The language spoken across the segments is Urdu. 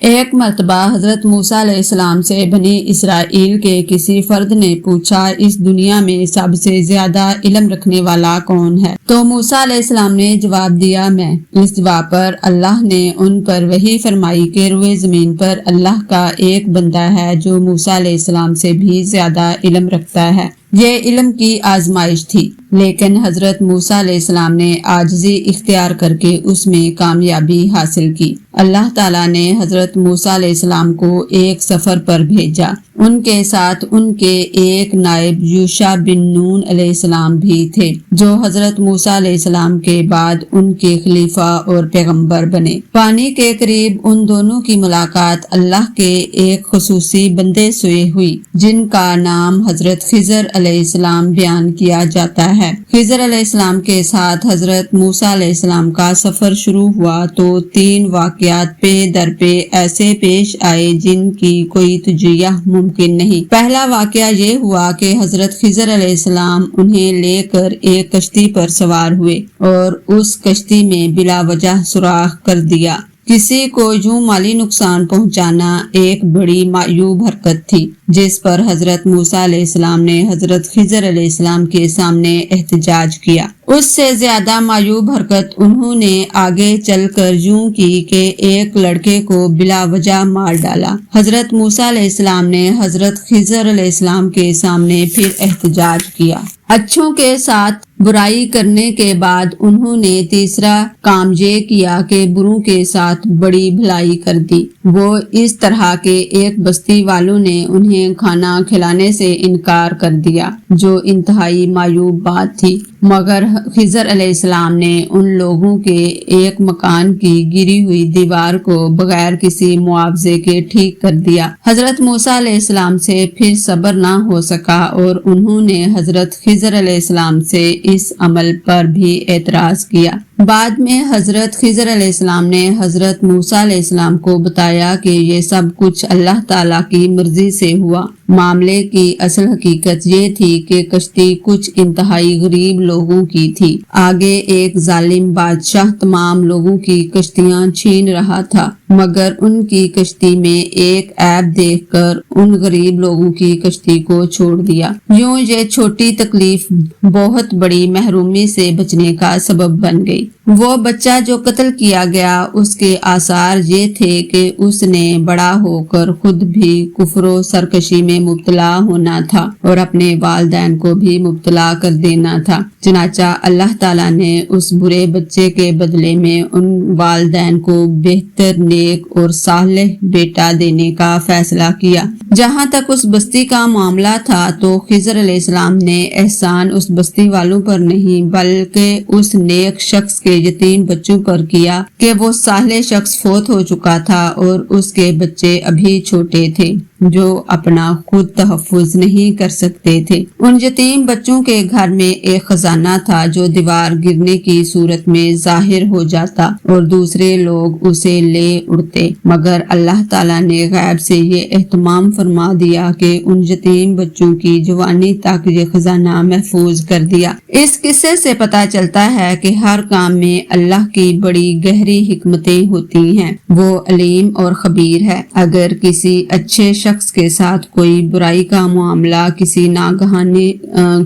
ایک مرتبہ حضرت موسیٰ علیہ السلام سے بنی اسرائیل کے کسی فرد نے پوچھا، اس دنیا میں سب سے زیادہ علم رکھنے والا کون ہے؟ تو موسیٰ علیہ السلام نے جواب دیا، میں۔ اس جواب پر اللہ نے ان پر وحی فرمائی کہ روئے زمین پر اللہ کا ایک بندہ ہے جو موسیٰ علیہ السلام سے بھی زیادہ علم رکھتا ہے۔ یہ علم کی آزمائش تھی، لیکن حضرت موسیٰ علیہ السلام نے عاجزی اختیار کر کے اس میں کامیابی حاصل کی۔ اللہ تعالیٰ نے حضرت موسیٰ علیہ السلام کو ایک سفر پر بھیجا۔ ان کے ساتھ ان کے ایک نائب یوشع بن نون علیہ السلام بھی تھے، جو حضرت موسیٰ علیہ السلام کے بعد ان کے خلیفہ اور پیغمبر بنے۔ پانی کے قریب ان دونوں کی ملاقات اللہ کے ایک خصوصی بندے سے ہوئی، جن کا نام حضرت خضر علیہ السلام بیان کیا جاتا ہے۔ خضر علیہ السلام کے ساتھ حضرت موسیٰ علیہ السلام کا سفر شروع ہوا تو 3 واقعات پہ در پہ ایسے پیش آئے جن کی کوئی تجزیہ ممکن نہیں۔ پہلا واقعہ یہ ہوا کہ حضرت خضر علیہ السلام انہیں لے کر ایک کشتی پر سوار ہوئے اور اس کشتی میں بلا وجہ سوراخ کر دیا۔ کسی کو یوں مالی نقصان پہنچانا ایک بڑی معیوب حرکت تھی، جس پر حضرت موسیٰ علیہ السلام نے حضرت خضر علیہ السلام کے سامنے احتجاج کیا۔ اس سے زیادہ معیوب حرکت انہوں نے آگے چل کر یوں کی کہ ایک لڑکے کو بلا وجہ مار ڈالا۔ حضرت موسیٰ علیہ السلام نے حضرت خضر علیہ السلام کے سامنے پھر احتجاج کیا۔ اچھوں کے ساتھ برائی کرنے کے بعد انہوں نے تیسرا کام یہ کیا کہ بروں کے ساتھ بڑی بھلائی کر دی۔ وہ اس طرح کہ ایک بستی والوں نے انہیں کھانا کھلانے سے انکار کر دیا، جو انتہائی معیوب بات تھی، مگر خضر علیہ السلام نے ان لوگوں کے ایک مکان کی گری ہوئی دیوار کو بغیر کسی معاوضے کے ٹھیک کر دیا۔ حضرت موسیٰ علیہ السلام سے پھر صبر نہ ہو سکا اور انہوں نے حضرت خضر علیہ السلام سے اس عمل پر بھی اعتراض کیا۔ بعد میں حضرت خضر علیہ السلام نے حضرت موسیٰ علیہ السلام کو بتایا کہ یہ سب کچھ اللہ تعالیٰ کی مرضی سے ہوا۔ معاملے کی اصل حقیقت یہ تھی کہ کشتی کچھ انتہائی غریب لوگوں کی تھی۔ آگے ایک ظالم بادشاہ تمام لوگوں کی کشتیاں چھین رہا تھا، مگر ان کی کشتی میں ایک عیب دیکھ کر ان غریب لوگوں کی کشتی کو چھوڑ دیا۔ یوں یہ چھوٹی تکلیف بہت بڑی محرومی سے بچنے کا سبب بن گئی۔ وہ بچہ جو قتل کیا گیا، اس کے آثار یہ تھے کہ اس نے بڑا ہو کر خود بھی کفر و سرکشی میں مبتلا ہونا تھا اور اپنے والدین کو بھی مبتلا کر دینا تھا۔ چنانچہ اللہ تعالیٰ نے اس برے بچے کے بدلے میں ان والدین کو بہتر، نیک اور صالح بیٹا دینے کا فیصلہ کیا۔ جہاں تک اس بستی کا معاملہ تھا تو خضر علیہ السلام نے احسان اس بستی والوں پر نہیں بلکہ اس نیک شخص کے یتیم بچوں پر کیا کہ وہ صالح شخص فوت ہو چکا تھا اور اس کے بچے ابھی چھوٹے تھے، جو اپنا خود تحفظ نہیں کر سکتے تھے۔ ان یتیم بچوں کے گھر میں ایک خزانہ تھا جو دیوار گرنے کی صورت میں ظاہر ہو جاتا اور دوسرے لوگ اسے لے اڑتے، مگر اللہ تعالیٰ نے غیب سے یہ اہتمام فرما دیا کہ ان یتیم بچوں کی جوانی تک یہ خزانہ محفوظ کر دیا۔ اس قصے سے پتہ چلتا ہے کہ ہر کام میں اللہ کی بڑی گہری حکمتیں ہوتی ہیں۔ وہ علیم اور خبیر ہے۔ اگر کسی اچھے شخص کے ساتھ کوئی برائی کا معاملہ کسی ناگہانی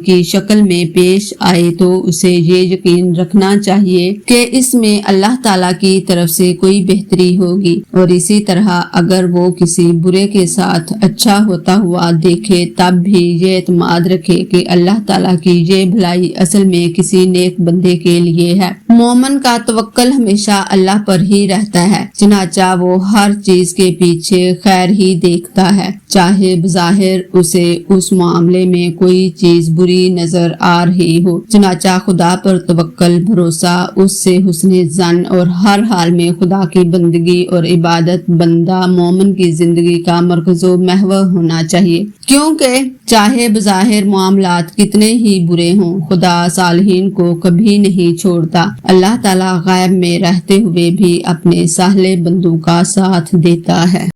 کی شکل میں پیش آئے تو اسے یہ یقین رکھنا چاہیے کہ اس میں اللہ تعالیٰ کی طرف سے کوئی بہتری ہوگی، اور اسی طرح اگر وہ کسی برے کے ساتھ اچھا ہوتا ہوا دیکھے تب بھی یہ اعتماد رکھے کہ اللہ تعالیٰ کی یہ بھلائی اصل میں کسی نیک بندے کے لیے ہے۔ مومن کا توکل ہمیشہ اللہ پر ہی رہتا ہے، چنانچہ وہ ہر چیز کے پیچھے خیر ہی دیکھتا ہے، چاہے بظاہر اسے اس معاملے میں کوئی چیز بری نظر آ رہی ہو۔ چنانچہ خدا پر توکل، بھروسہ، اس سے حسن ظن اور ہر حال میں خدا کی بندگی اور عبادت بندہ مومن کی زندگی کا مرکز و محور ہونا چاہیے، کیونکہ چاہے بظاہر معاملات کتنے ہی برے ہوں، خدا صالحین کو کبھی نہیں چھوڑتا۔ اللہ تعالیٰ غیب میں رہتے ہوئے بھی اپنے صالح بندوں کا ساتھ دیتا ہے۔